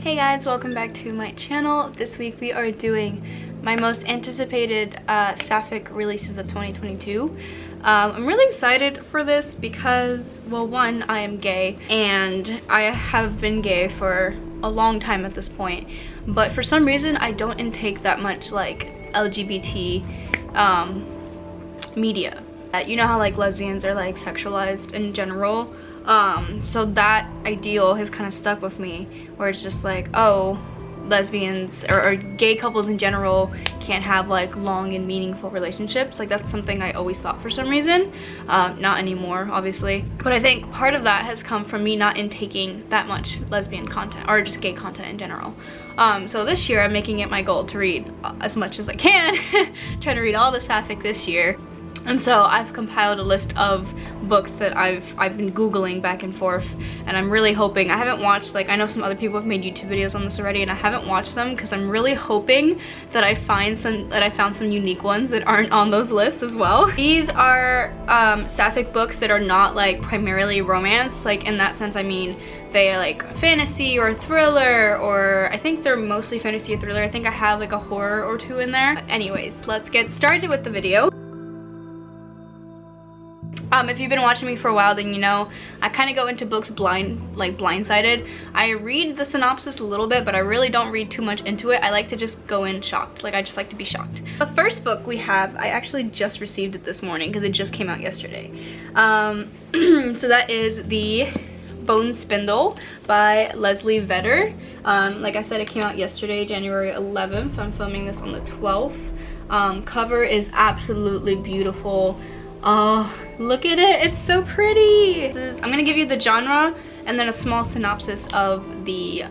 Hey guys, welcome back to my channel. This week we are doing my most anticipated sapphic releases of 2022. I'm really excited for this because, well, one, I am gay and I have been gay for a long time at this point, but for some reason I don't intake that much like LGBT media. You know how like lesbians are like sexualized in general? So that ideal has kind of stuck with me, where it's just like, oh, lesbians or gay couples in general can't have like long and meaningful relationships. Like that's something I always thought for some reason. Not anymore, obviously, but I think part of that has come from me not intaking that much lesbian content or just gay content in general. So this year I'm making it my goal to read as much as I can. Trying to read all the sapphic this year. And so I've compiled a list of books that I've been Googling back and forth, and I'm really hoping, I haven't watched, like, I know some other people have made YouTube videos on this already and I haven't watched them because I'm really hoping that I found some unique ones that aren't on those lists as well. These are sapphic books that are not like primarily romance, like in that sense I mean they are like fantasy or thriller, or I think they're mostly fantasy or thriller. I think I have like a horror or two in there. But anyways, let's get started with the video. If you've been watching me for a while, then you know I kind of go into books blindsided. I read the synopsis a little bit, but I really don't read too much into it. I like to just go in shocked. Like I just like to be shocked. The first book we have, I actually just received it this morning because it just came out yesterday. So that is The Bone Spindle by Leslie Vedder. Like I said, it came out yesterday, January 11th. I'm filming this on the 12th. Cover is absolutely beautiful. Oh, look at it, it's so pretty. I'm gonna give you the genre and then a small synopsis of the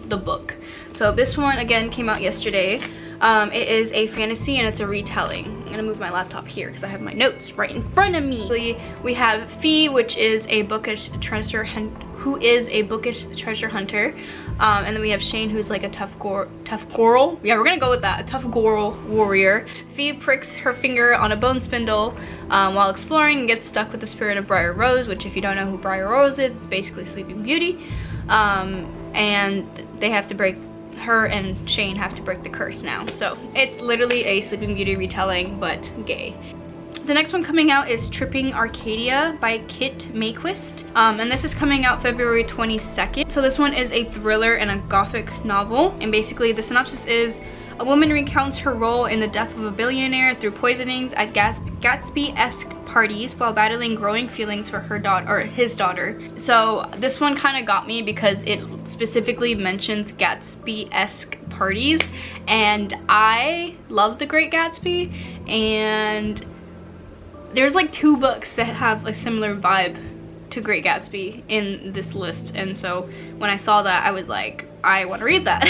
book. So this one again came out yesterday. It is a fantasy and it's a retelling. I'm gonna move my laptop here because I have my notes right in front of me. We have Fee, which is a bookish treasure hunter. And then we have Shane, who's like a tough girl. Yeah, we're gonna go with that, a tough girl warrior. Fee pricks her finger on a bone spindle while exploring and gets stuck with the spirit of Briar Rose, which if you don't know who Briar Rose is, it's basically Sleeping Beauty. And they have to break, her and Shane have to break the curse now. So it's literally a Sleeping Beauty retelling, but gay. The next one coming out is Tripping Arcadia by Kit Mayquist. And this is coming out February 22nd. So this one is a thriller and a gothic novel. And basically the synopsis is, a woman recounts her role in the death of a billionaire through poisonings at Gatsby-esque parties while battling growing feelings for her daughter, or his daughter. So this one kind of got me because it specifically mentions Gatsby-esque parties. And I love The Great Gatsby, and there's like 2 books that have a similar vibe to Great Gatsby in this list, and so when I saw that I was like, I want to read that.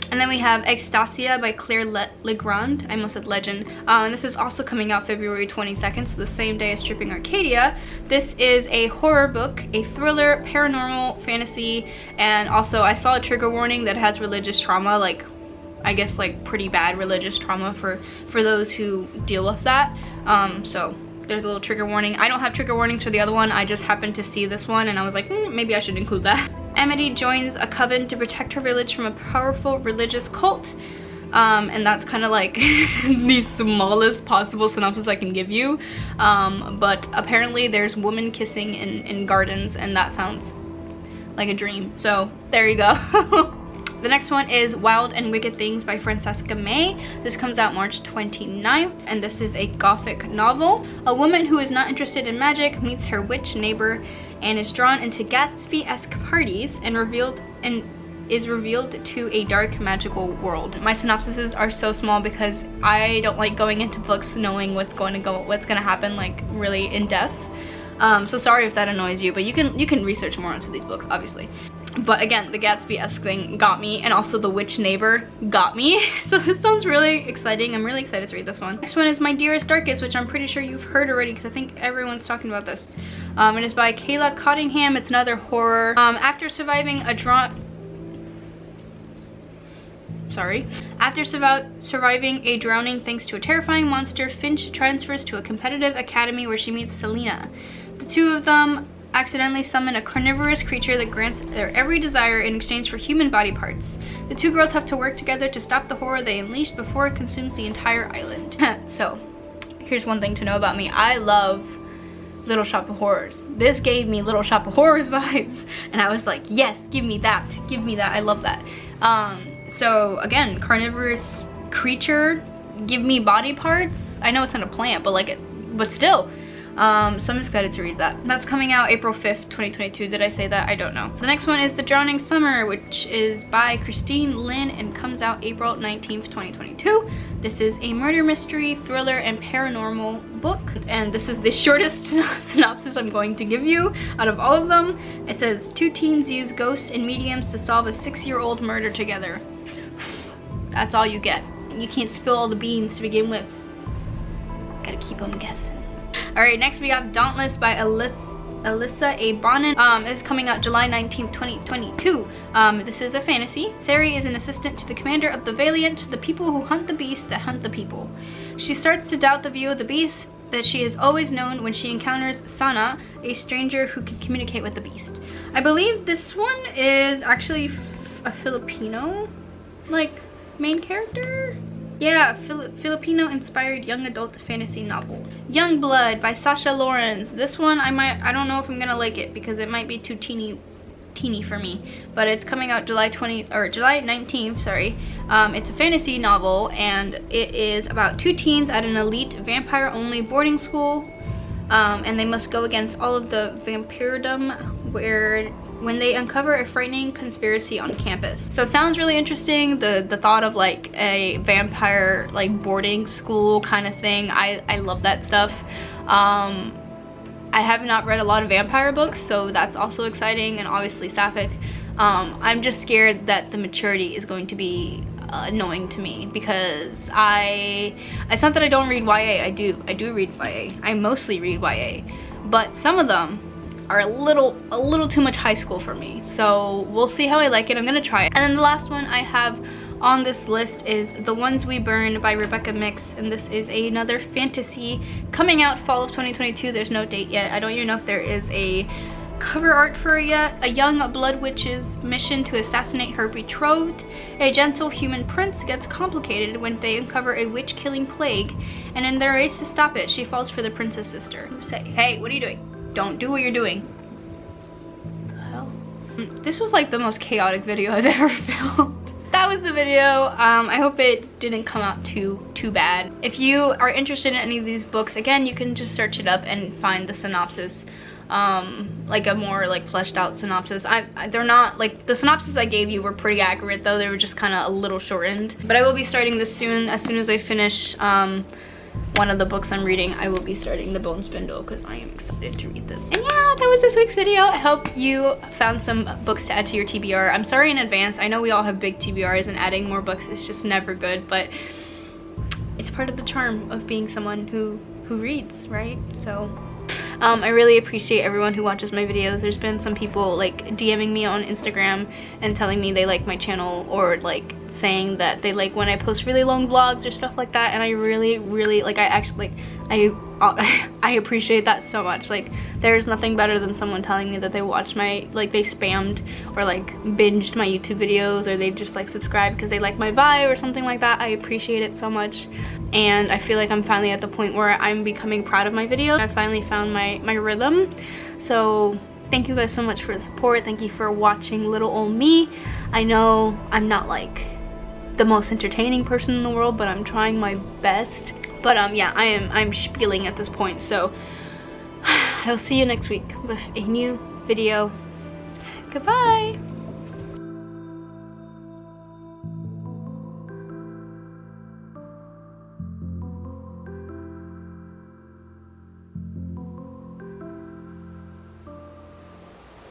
And then we have Ecstasia by Claire Legrand. I almost said Legend. And this is also coming out February 22nd, so the same day as Tripping Arcadia. This is a horror book, a thriller, paranormal, fantasy, and also I saw a trigger warning that has religious trauma, like I guess like pretty bad religious trauma for those who deal with that. So there's a little trigger warning. I don't have trigger warnings for the other one. I just happened to see this one and I was like, maybe I should include that. Amity joins a coven to protect her village from a powerful religious cult. And that's kind of like the smallest possible synopsis I can give you. But apparently there's women kissing in gardens, and that sounds like a dream. So there you go. The next one is Wild and Wicked Things by Francesca May. This comes out March 29th, and this is a gothic novel. A woman who is not interested in magic meets her witch neighbor and is drawn into Gatsby-esque parties and is revealed to a dark magical world. My synopsises are so small because I don't like going into books knowing what's gonna happen like really in depth. So sorry if that annoys you, but you can research more into these books, obviously. But again, the Gatsby-esque thing got me, and also the witch neighbor got me. So this sounds really exciting. I'm really excited to read this one. Next one is My Dearest Darkest, which I'm pretty sure you've heard already because I think everyone's talking about this. It is by Kayla Cottingham. It's another horror. After surviving a drowning thanks to a terrifying monster, Finch transfers to a competitive academy where she meets Selena. The two of them accidentally summon a carnivorous creature that grants their every desire in exchange for human body parts. The two girls have to work together to stop the horror they unleashed before it consumes the entire island. So, here's one thing to know about me. I love Little Shop of Horrors. This gave me Little Shop of Horrors vibes, and I was like, yes, give me that, give me that. I love that. So again, carnivorous creature, give me body parts. I know it's not a plant, but still. So I'm excited to read that. That's coming out April 5th, 2022. Did I say that? I don't know. The next one is The Drowning Summer, which is by Christine Lynn and comes out April 19th, 2022. This is a murder mystery, thriller, and paranormal book. And this is the shortest synopsis I'm going to give you out of all of them. It says, 2 teens use ghosts and mediums to solve a 6-year-old murder together. That's all you get. You can't spill all the beans to begin with. Gotta keep them guessing. Alright, next we got Dauntless by Alyssa A. Bonin. It's coming out July 19th, 2022. This is a fantasy. Sari is an assistant to the commander of the Valiant, the people who hunt the beasts that hunt the people. She starts to doubt the view of the beast that she has always known when she encounters Sana, a stranger who can communicate with the beast. I believe this one is actually a Filipino, main character? Yeah, Filipino inspired young adult fantasy novel. Young Blood by Sasha Lawrence. This one I don't know if I'm gonna like it because it might be too teeny for me, but it's coming out July 19th, sorry. It's a fantasy novel, and it is about 2 teens at an elite vampire only boarding school, and they must go against all of the vampiredom when they uncover a frightening conspiracy on campus. So it sounds really interesting, the thought of like a vampire boarding school kind of thing. I love that stuff. I have not read a lot of vampire books, so that's also exciting, and obviously sapphic. I'm just scared that the maturity is going to be annoying to me, because it's not that I don't read YA. I do read YA. I mostly read YA, but some of them are a little too much high school for me, so we'll see how I like it. I'm gonna try it. And then the last one I have on this list is The Ones We Burn by Rebecca Mix, and this is another fantasy coming out fall of 2022. There's no date yet. I don't even know if there is a cover art for it yet. A young blood witch's mission to assassinate her betrothed, a gentle human prince, gets complicated when they uncover a witch-killing plague, and in their race to stop it, she falls for the prince's sister, who say, hey, what are you doing? Don't do what you're doing. What the hell? This was like the most chaotic video I've ever filmed. That was the video. I hope it didn't come out too bad. If you are interested in any of these books, again, you can just search it up and find the synopsis. Like a more fleshed out synopsis. They're not the synopsis I gave you were pretty accurate, though they were just kind of a little shortened. But I will be starting this soon. As soon as I finish one of the books I'm reading, I will be starting The Bone Spindle, because I am excited to read this. And yeah, that was this week's video. I hope you found some books to add to your TBR. I'm sorry in advance. I know we all have big TBRs, and adding more books is just never good, but it's part of the charm of being someone who reads, right? So I really appreciate everyone who watches my videos. There's been some people DMing me on Instagram and telling me they like my channel, or saying that they like when I post really long vlogs or stuff like that, and I really I appreciate that so much. There's nothing better than someone telling me that they watched my they spammed or binged my YouTube videos, or they just subscribed because they like my vibe or something like that. I appreciate it so much, and I feel like I'm finally at the point where I'm becoming proud of my videos. I finally found my rhythm. So thank you guys so much for the support. Thank you for watching little old me. I know I'm not the most entertaining person in the world, but I'm trying my best. But yeah, I'm spieling at this point, so I'll see you next week with a new video. Goodbye.